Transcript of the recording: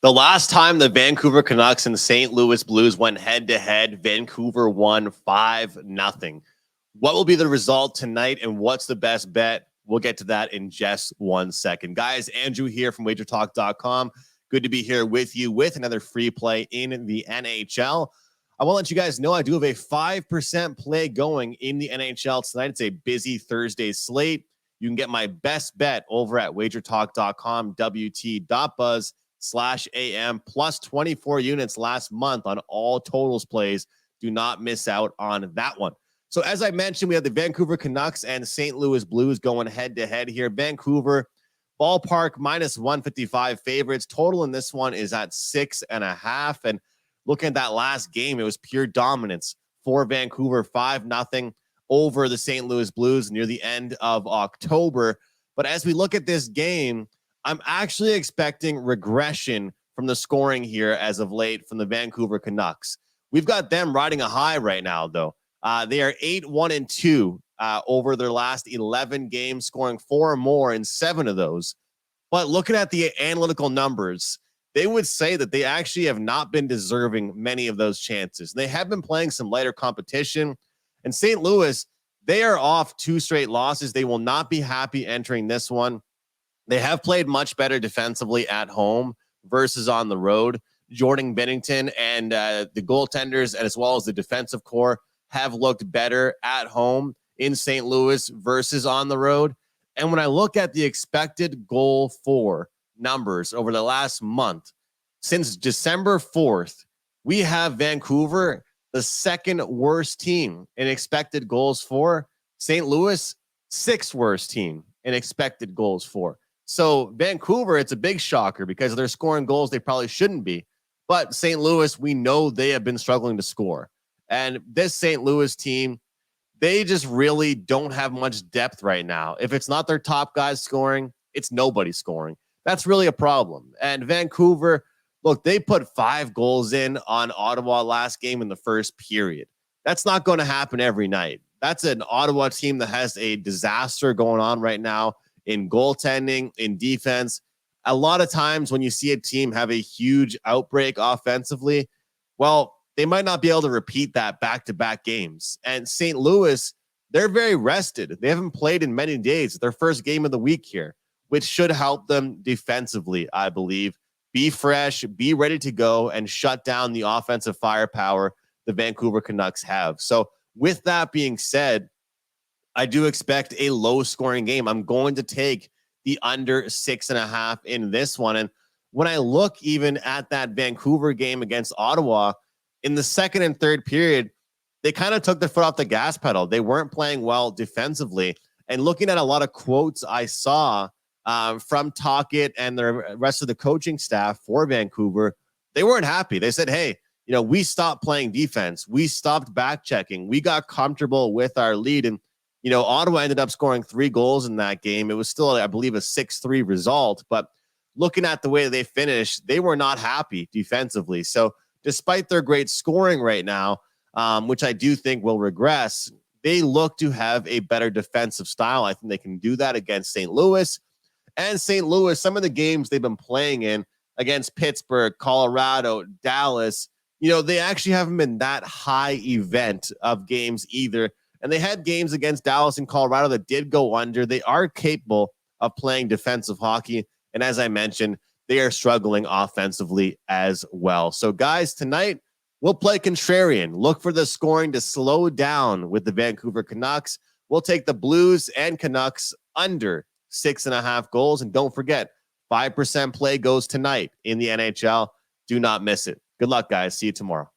The last time the Vancouver Canucks and St. Louis Blues went head to head, Vancouver won 5-0. What will be the result tonight and what's the best bet? We'll get to that in just 1 second. Guys, Andrew here from wagertalk.com. Good to be here with you with another free play in the NHL. I want to let you guys know I do have a 5% play going in the NHL tonight. It's a busy Thursday slate. You can get my best bet over at wagertalk.com, wt.buzz/AM, plus 24 units last month on all totals plays. Do not miss out on that one. So as I mentioned, we have the Vancouver Canucks and St. Louis Blues going head to head here. Vancouver ballpark minus 155 favorites. Total in this one is at 6.5. And looking at that last game, it was pure dominance for Vancouver, 5-0 over the St. Louis Blues near the end of October. But as we look at this game, I'm actually expecting regression from the scoring here as of late from the Vancouver Canucks. We've got them riding a high right now, though. They are 8-1-2 over their last 11 games, scoring 4 or more in 7 of those. But looking at the analytical numbers, they would say that they actually have not been deserving many of those chances. They have been playing some lighter competition. And St. Louis, they are off 2 straight losses. They will not be happy entering this one. They have played much better defensively at home versus on the road. Jordan Binnington and the goaltenders, and as well as the defensive core, have looked better at home in St. Louis versus on the road. And when I look at the expected goal for numbers over the last month, since December 4th, we have Vancouver, the second worst team in expected goals for. St. Louis, 6th worst team in expected goals for. So Vancouver, it's a big shocker because they're scoring goals they probably shouldn't be. But St. Louis, we know they have been struggling to score. And this St. Louis team, they just really don't have much depth right now. If it's not their top guys scoring, it's nobody scoring. That's really a problem. And Vancouver, look, they put 5 goals in on Ottawa last game in the first period. That's not going to happen every night. That's an Ottawa team that has a disaster going on right now in goaltending, in defense. A lot of times when you see a team have a huge outbreak offensively, well, they might not be able to repeat that back-to-back games. And St. Louis, they're very rested. They haven't played in many days. It's their first game of the week here, which should help them defensively, I believe. Be fresh, be ready to go, and shut down the offensive firepower the Vancouver Canucks have. So with that being said, I do expect a low-scoring game. I'm going to take the under 6.5 in this one. And when I look even at that Vancouver game against Ottawa, in the second and third period, they kind of took their foot off the gas pedal. They weren't playing well defensively. And looking at a lot of quotes I saw from Tocchet and the rest of the coaching staff for Vancouver, they weren't happy. They said, hey, we stopped playing defense. We stopped back checking. We got comfortable with our lead. And, Ottawa ended up scoring 3 goals in that game. It was still, I believe, a 6-3 result. But looking at the way they finished, they were not happy defensively. So despite their great scoring right now, which I do think will regress, they look to have a better defensive style. I think they can do that against St. Louis. And St. Louis, some of the games they've been playing in against Pittsburgh, Colorado, Dallas, they actually haven't been that high event of games either. And they had games against Dallas and Colorado that did go under. They are capable of playing defensive hockey. And as I mentioned, they are struggling offensively as well. So, guys, tonight we'll play contrarian. Look for the scoring to slow down with the Vancouver Canucks. We'll take the Blues and Canucks under 6.5 goals. And don't forget, 5% play goes tonight in the NHL. Do not miss it. Good luck, guys. See you tomorrow.